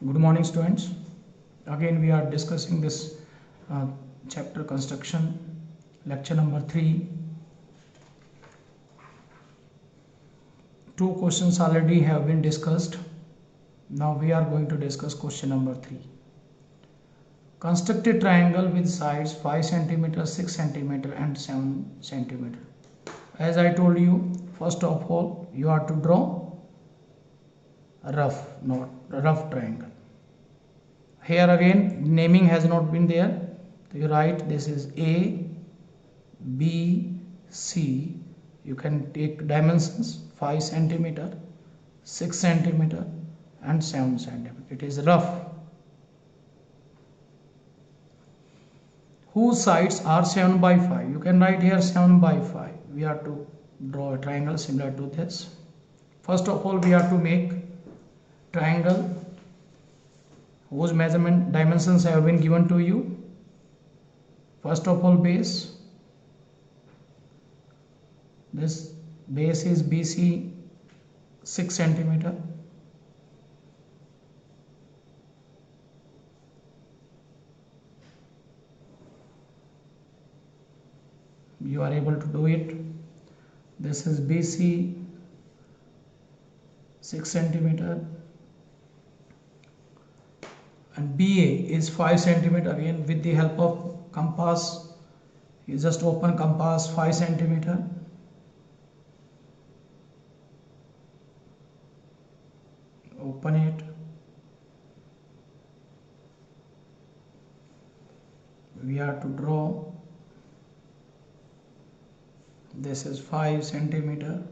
Good morning, students. Again, we are discussing this chapter construction, lecture number 3. Two questions already have been discussed. Now we are going to discuss question number 3. Construct a triangle with sides 5 cm, 6 cm, and 7 cm. As I told you, first of all, you are to draw a rough triangle. Here again, naming has not been there. So you write this is A, B, C. You can take dimensions 5 cm, 6 cm, and 7 cm. It is rough. Whose sides are 7 by 5? You can write here 7 by 5. We have to draw a triangle similar to this. First of all, we have to make triangle whose measurement dimensions have been given to you. First of all, base. This base is BC 6 cm. You are able to do it. This is BC 6 cm. And BA is 5 cm. Again, with the help of compass, you just open compass 5 cm. Open it. We have to draw. This is 5 cm.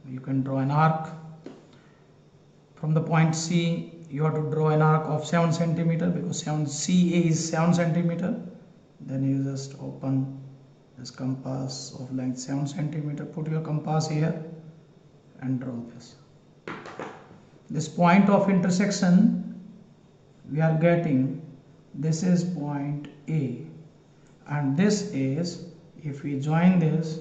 You can draw an arc. From the point C, you have to draw an arc of 7 cm because CA is 7 cm. Then you just open this compass of length 7 cm. Put your compass here and draw this. This point of intersection we are getting, this is point A, and this is, if we join this,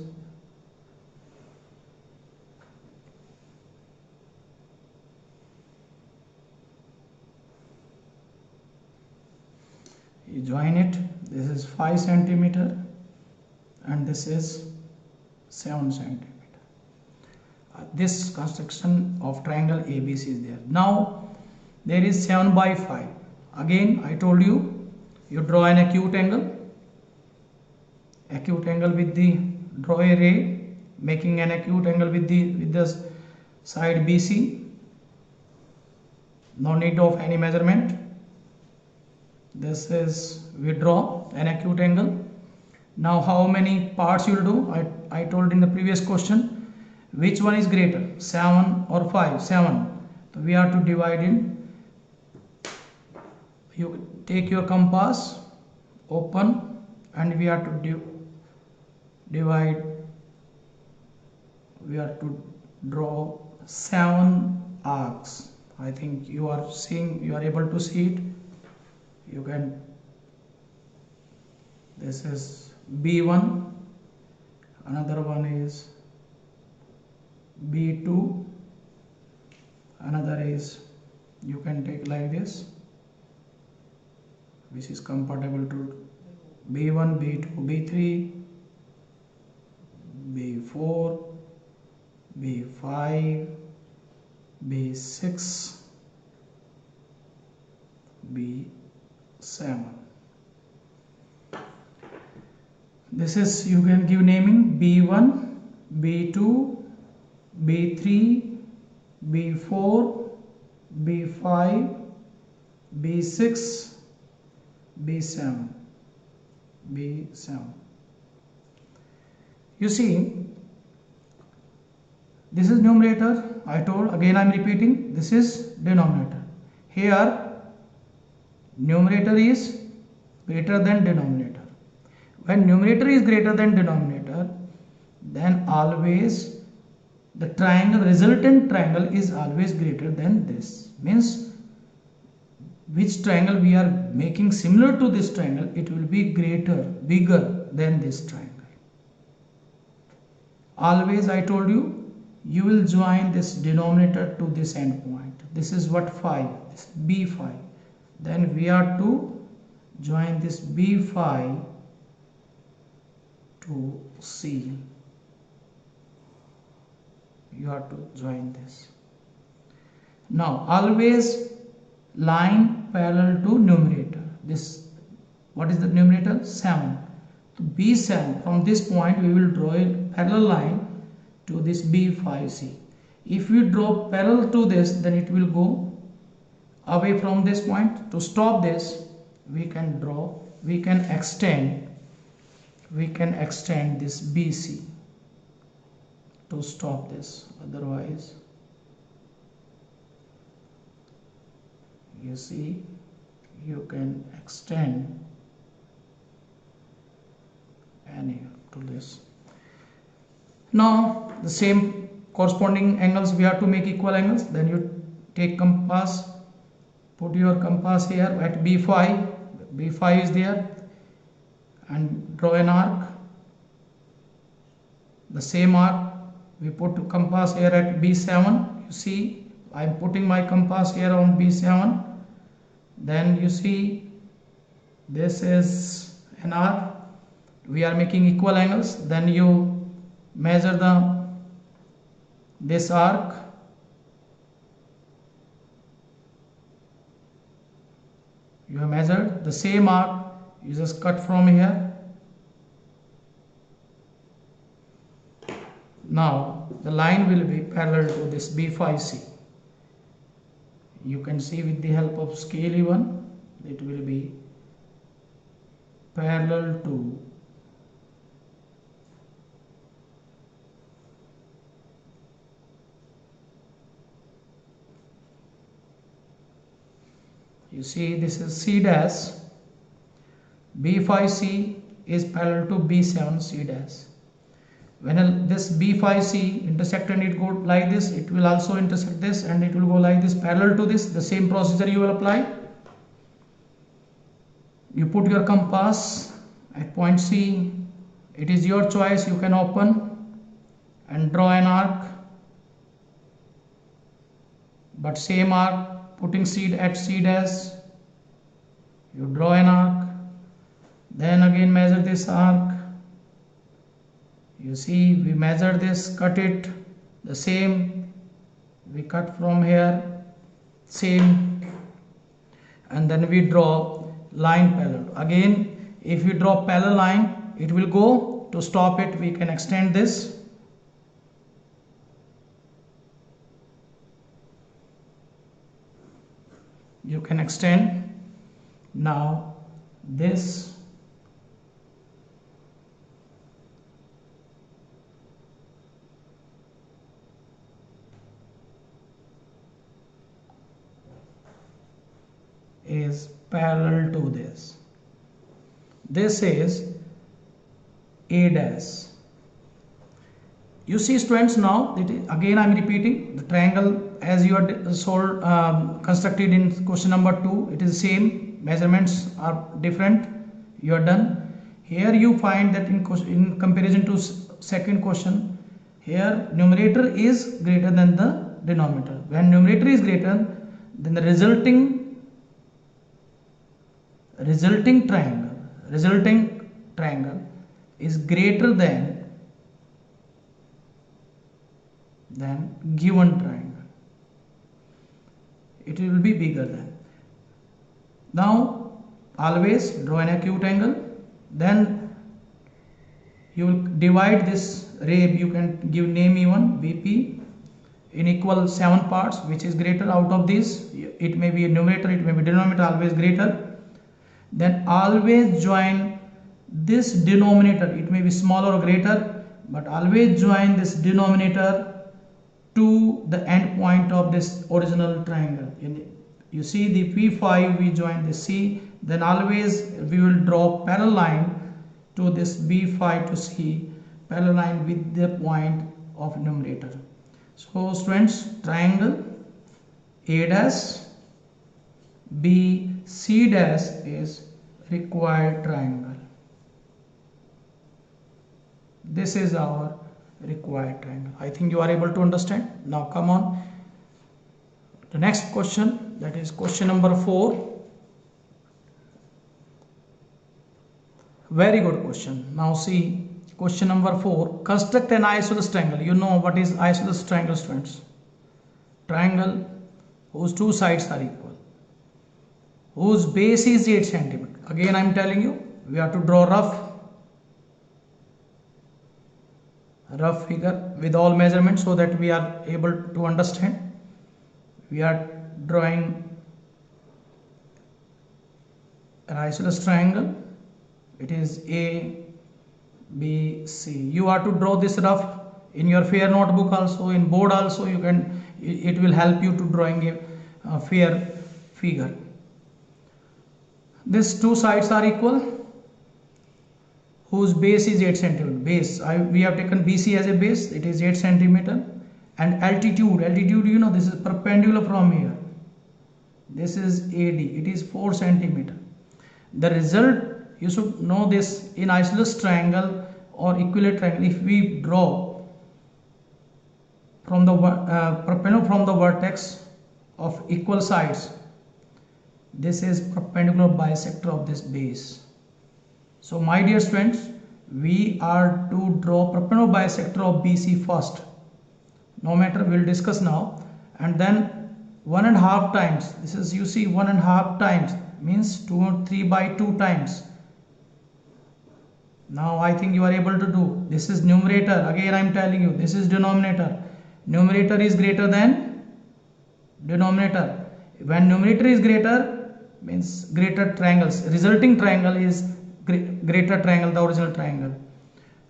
you join it, this is 5 cm and this is 7 cm. This construction of triangle ABC is there. Now there is 7 by 5. Again, I told you, you draw an acute angle with the, draw a ray making an acute angle with the side BC. No need of any measurement. This is, we draw an acute angle. Now how many parts you will do? I told in the previous question, which one is greater, 7 or 5? 7. So we have to divide in. You take your compass, open, and we have to divide. We have to draw 7 arcs. I think you are seeing, you are able to see it. You can, this is B1, another one is B2, another is, you can take like this, which is compatible to B1, B2, B3, B4, B5, B6, B7. This is, you can give naming B1, B2, B3, B4, B5, B6, B7, B7. You see, this is numerator. I told, again I am repeating, this is denominator. Here numerator is greater than denominator. When numerator is greater than denominator, then always the triangle, resultant triangle is always greater than this. Means which triangle we are making similar to this triangle, it will be greater, bigger than this triangle. Always I told you, you will join this denominator to this end point. This is what phi, this b phi. Then we are to join this b phi to C. You have to join this. Now always line parallel to numerator. This, what is the numerator? 7. To B7, from this point we will draw a parallel line to this B5C. If we draw parallel to this, then it will go away from this point. To stop this, we can extend this BC to stop this. Otherwise, you see, you can extend any to this. Now the same corresponding angles we have to make equal angles. Then you take compass, put your compass here at B5. B5 is there, and draw an arc. The same arc we put to compass here at B7. You see, I am putting my compass here on B7. Then you see, this is an arc. We are making equal angles. Then you measure this arc. You have measured the same arc. You just cut from here. Now the line will be parallel to this B5C. You can see with the help of scale even, it will be parallel to you see, this is C dash. B5C is parallel to B7C dash. When this B5C intersect and it go like this, it will also intersect this and it will go like this parallel to this. The same procedure you will apply. You put your compass at point C. It is your choice. You can open and draw an arc, but same arc, putting C at C dash. You draw an arc, then again measure this arc. You see, we measure this, cut it, the same, we cut from here, same, and then we draw line parallel. Again, if we draw parallel line, it will go. To stop it, we can extend this. You can extend. Now this is parallel to this. This is A dash. You see, students, now again I am repeating the triangle as you are constructed in question number 2. It is same, measurements are different. You are done. Here you find that in comparison to second question, here numerator is greater than the denominator. When numerator is greater, then the resulting triangle is greater than given triangle. It will be bigger than. Now always draw an acute angle. Then you will divide this ray. You can give name even BP in equal 7 parts, which is greater out of this. It may be a numerator, it may be denominator, always greater. Then always join this denominator. It may be smaller or greater, but always join this denominator to the end point of this original triangle. You see the P5, we join the C. Then always we will draw parallel line to this B5 to C, parallel line with the point of numerator. So students, triangle A dash B C dash is required triangle. This is our required triangle. I think you are able to understand. Now come on. The next question, that is question number 4. Very good question. Now see question number 4. Construct an isosceles triangle. You know what is isosceles triangle, students? Triangle whose two sides are equal, whose base is 8 cm. Again I am telling you, we have to draw rough figure with all measurements so that we are able to understand. We are drawing an isosceles triangle. It is A, B, C. You are to draw this rough in your fair notebook also, in board also. You can. It will help you to drawing a fair figure. These two sides are equal, whose base is 8 cm. Base, we have taken BC as a base. It is 8 cm. And altitude, you know, this is perpendicular from here. This is AD. It is 4 cm. The result, you should know this, in isosceles triangle or equilateral triangle, if we draw from the perpendicular from the vertex of equal sides, this is perpendicular bisector of this base. So my dear students, we are to draw perpendicular bisector of BC first. No matter, we will discuss now. And then 1.5 times, this is, you see, 1.5 times means 3 by 2 times. Now I think you are able to do. This is numerator. Again I am telling you, this is denominator. Numerator is greater than denominator. When numerator is greater, means greater triangles. Resulting triangle is greater triangle, the original triangle.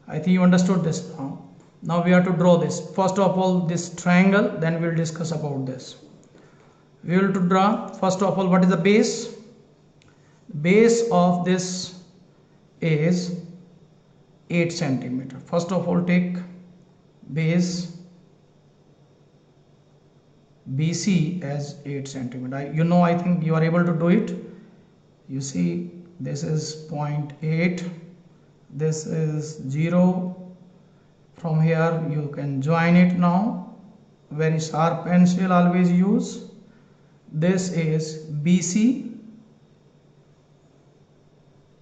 I think you understood this now. Now we have to draw this. First of all, this triangle, then we will discuss about this. We will to draw, first of all, what is the base? Base of this is 8 cm. First of all, take base BC as 8 cm. You know, I think you are able to do it. You see, this is 0.8, this is 0. From here you can join it now. Very sharp pencil always use. This is BC.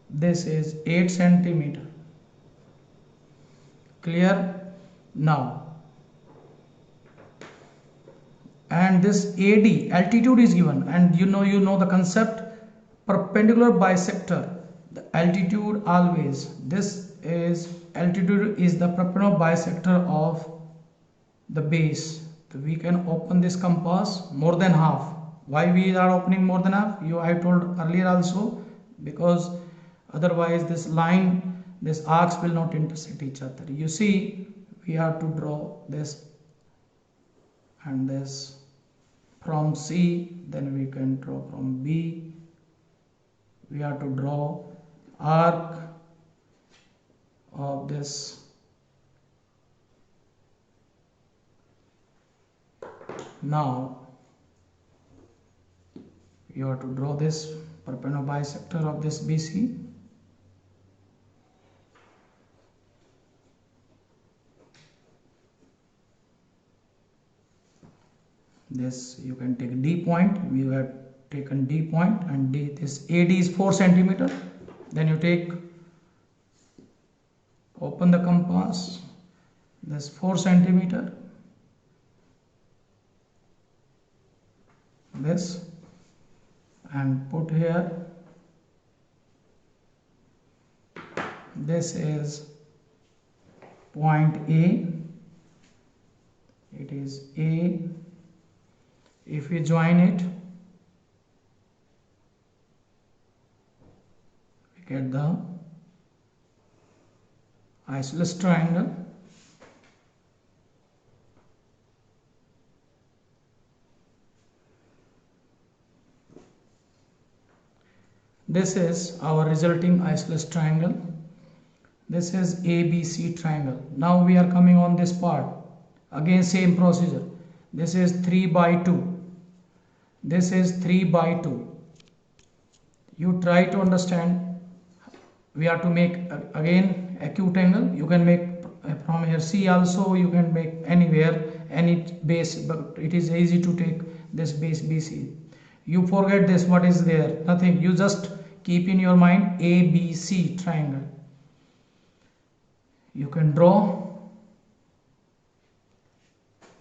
This is 8 cm. Clear? Now, and this AD, altitude is given, and you know the concept, perpendicular bisector. The altitude always, this is altitude is the perpendicular bisector of the base. So we can open this compass more than half. Why we are opening more than half? I told earlier also, because otherwise this line, this arcs will not intersect each other. You see, we have to draw this and this from C, then we can draw from B. We have to draw arc of this. Now you have to draw this perpendicular bisector of this BC. This you can take D point. We have taken D point, and D, this AD is 4 cm. Then you take, open the compass, this 4 cm, this, and put here. This is point A. It is A. If we join it, we get the isosceles triangle. This is our resulting isosceles triangle. This is ABC triangle. Now we are coming on this part. Again same procedure. This is 3 by 2. This is 3 by 2. You try to understand. We have to make again acute angle. You can make from here C also you can make anywhere any base, but it is easy to take this base BC. You forget this, what is there? Nothing. You just keep in your mind ABC triangle. You can draw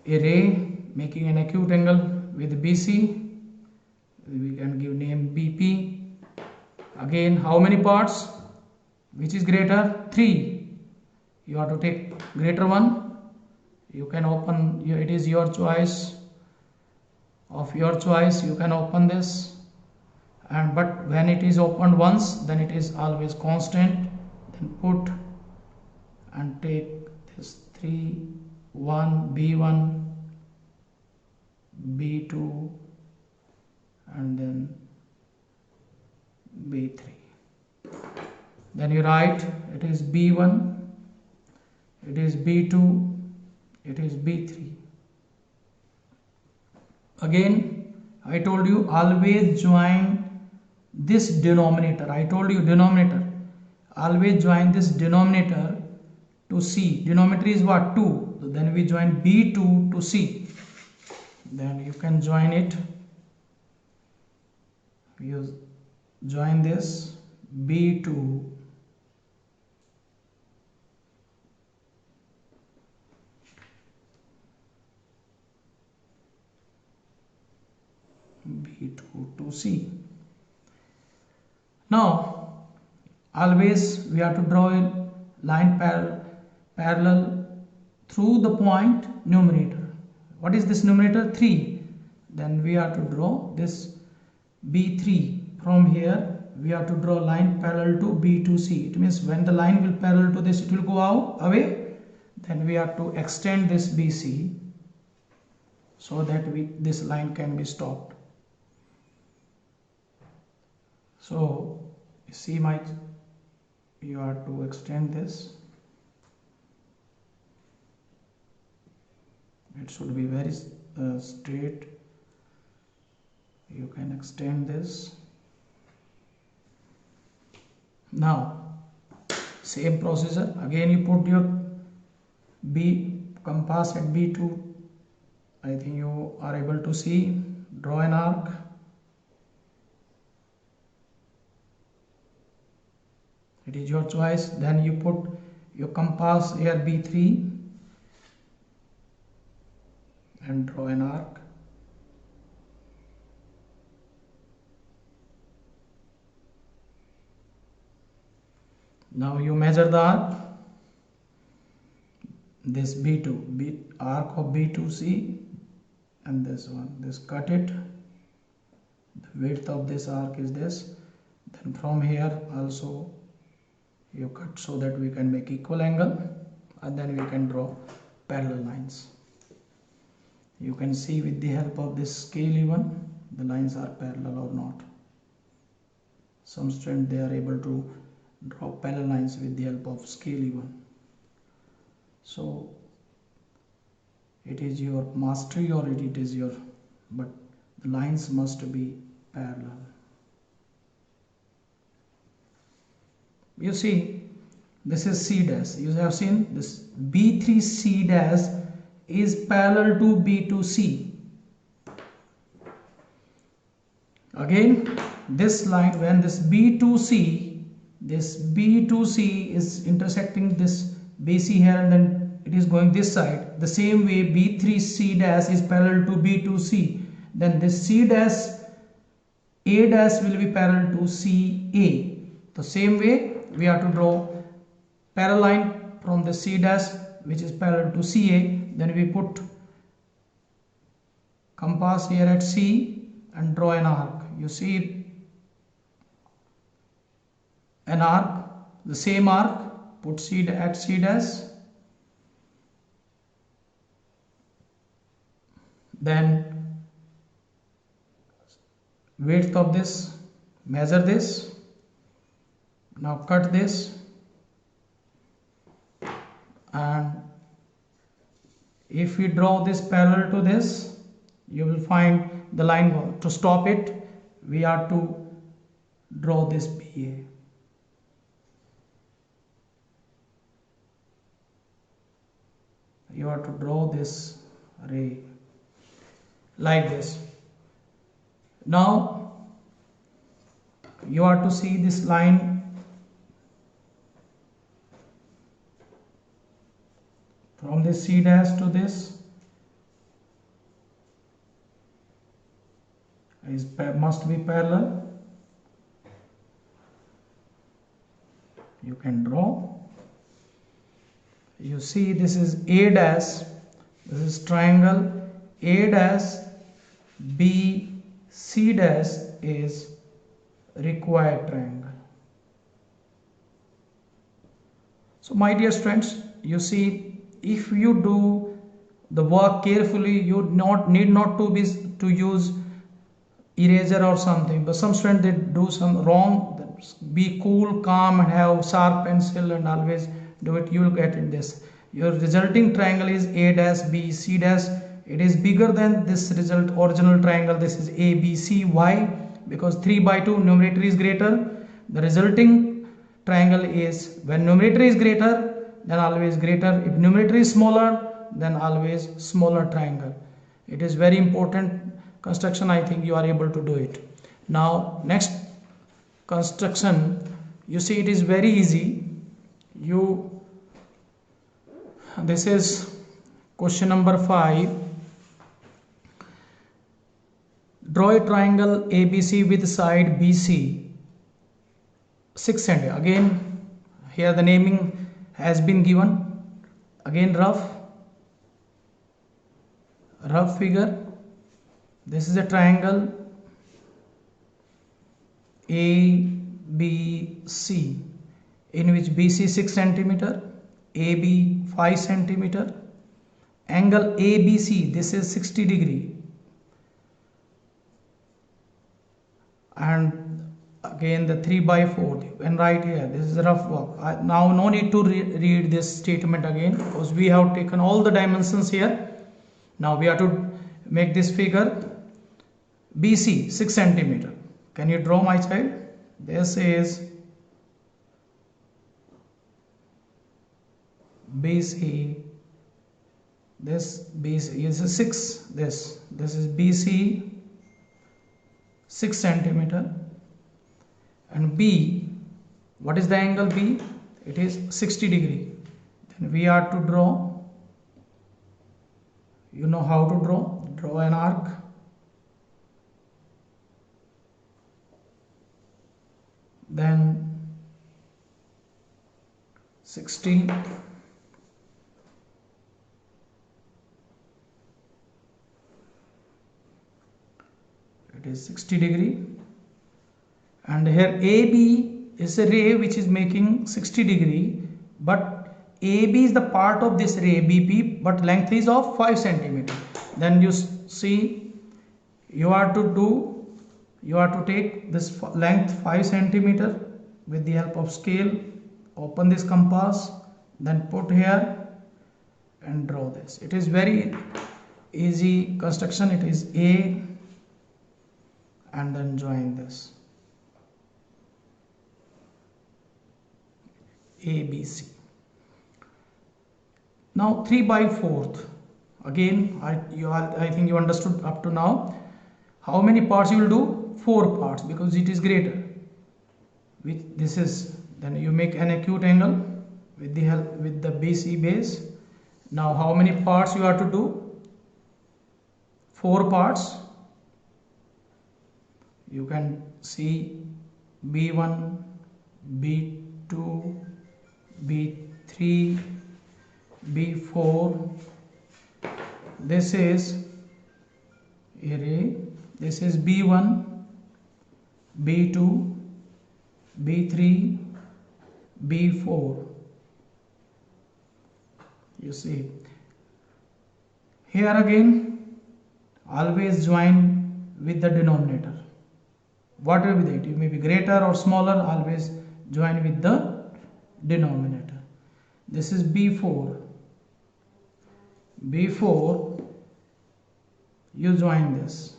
a ray making an acute angle with BC. We can give name BP. Again, how many parts? Which is greater? 3. You have to take greater one. You can open, it is your choice. Of your choice, you can open this. And but when it is opened once, then it is always constant. Then put and take this 3, 1, B1, B2, and then B3. Then you write it is B1, it is B2, it is B3. Again, I told you always join this denominator. I told you denominator. Always join this denominator to C. Denominator is what? 2. So then we join B2 to C. Then you can join it. You join this B2 to C. Now always we have to draw a line parallel through the point numerator. What is this numerator? 3. Then we have to draw this B3. From here we have to draw line parallel to B2C. It means when the line will parallel to this, it will go out away. Then we have to extend this BC so that this line can be stopped. So see you have to extend this. It should be very straight. You can extend this. Now same procedure again. You put your B compass at B2. I think you are able to see. Draw an arc. It is your choice. Then you put your compass here B3 and draw an arc. Now you measure the arc. This B2, arc of B2C, and this one. This cut it. The width of this arc is this. Then from here also you cut so that we can make equal angle, and then we can draw parallel lines. You can see with the help of this scale even the lines are parallel or not. Some students, they are able to draw parallel lines with the help of scale even. So it is your mastery or it is your, but the lines must be parallel. You see, this is C dash. You have seen this B3C dash is parallel to B2C. Again, this line, when this B2C is intersecting this BC here, and then it is going this side. The same way B3C dash is parallel to B2C. Then this C dash A dash will be parallel to CA. The same way we have to draw parallel line from the C dash which is parallel to CA. Then we put compass here at C and draw an arc. You see an arc, the same arc, put C at C dash. Then width of this, measure this. Now cut this, and if we draw this parallel to this, you will find the line. To stop it, we have to draw this BA. you have to draw this ray like this. Now you have to see this line from this C dash to this must be parallel. You can draw. You see this is A dash, this is triangle A dash, B C dash is required triangle. So my dear students, you see, if you do the work carefully, you need not to use eraser or something. But some students, they do some wrong. Be cool, calm, and have sharp pencil and always do it. You will get in this. Your resulting triangle is A dash B C dash. It is bigger than this original triangle. This is A B C. Why? Because 3/2 numerator is greater. The resulting triangle is, when numerator is greater, then always greater. If numerator is smaller, then always smaller triangle. It is very important construction. I think you are able to do it. Now next construction, you see, it is very easy. This is question number 5. Draw a triangle ABC with side BC 6 cm. Again here the naming has been given. Again rough figure. This is a triangle ABC in which BC 6 cm, AB 5 cm. Angle ABC, this is 60 degree. And again the 3/4, and right here this is rough work. Now no need to read this statement again, because we have taken all the dimensions here. Now we have to make this figure BC 6 cm. Can you draw, my child? This is BC. This BC is a 6. This is BC 6 cm. And B, what is the angle B? It is 60 degree. Then we are to draw. You know how to draw. Draw an arc. Then 60. It is 60 degree. And here AB is a ray which is making 60 degree, but AB is the part of this ray BP, but length is of 5 cm. Then you see, you are to take this length 5 cm with the help of scale. Open this compass, then put here and draw this. It is very easy construction. It is A, and then join this ABC. Now 3/4. Again, I think you understood up to now. How many parts you will do? 4 parts, because it is greater. This is, then you make an acute angle with the BC base. Now how many parts you have to do? 4 parts. You can see B1, B2, B3, B4. This is array. This is B1, B2, B3, B4. You see, here again always join with the denominator. Whatever with it, you may be greater or smaller, always join with the denominator. This is B4. B4, you join this.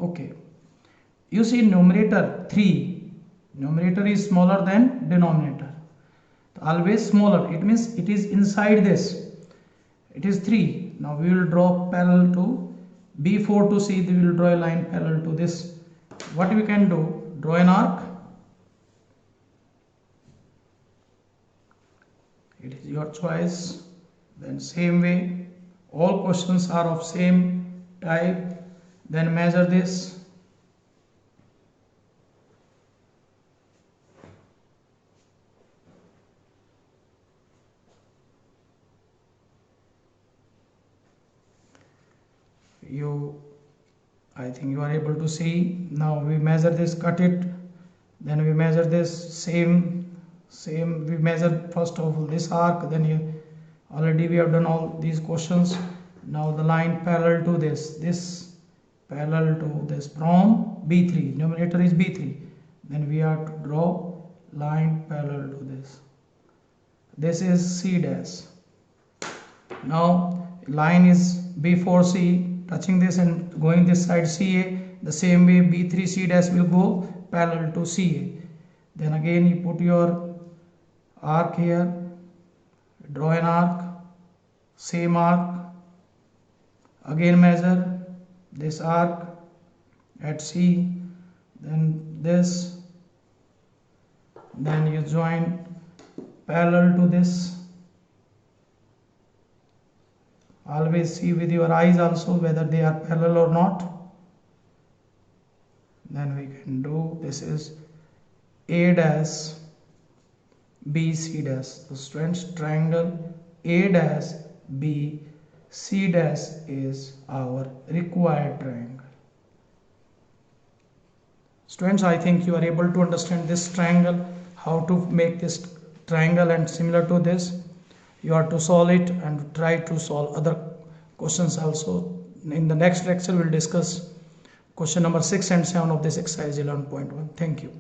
Okay. You see numerator 3. Numerator is smaller than denominator. always smaller, it means it is inside this, it is 3. Now we will draw parallel to B4 to C, we will draw a line parallel to this. What we can do, draw an arc, it is your choice. Then same way, all questions are of same type. Then measure this, I think you are able to see. Now we measure this, cut it, then we measure this, same we measure first of all this arc, then here already we have done all these questions. Now the line parallel to this parallel to this from B3, numerator is B3, then we have to draw line parallel to this. This is C dash. Now line is B4C touching this and going this side CA. The same way B3 C dash will go parallel to CA. Then again you put your arc here, draw an arc, same arc, again measure this arc at C, then this, then you join parallel to this. Always see with your eyes also whether they are parallel or not. Then we can do, this is A dash B C dash. So students, triangle A dash B C dash is our required triangle. Students, I think you are able to understand this triangle, how to make this triangle, and similar to this you are to solve it and try to solve other questions also. In the next lecture we will discuss question number 6 and 7 of this exercise 11.1. Thank you.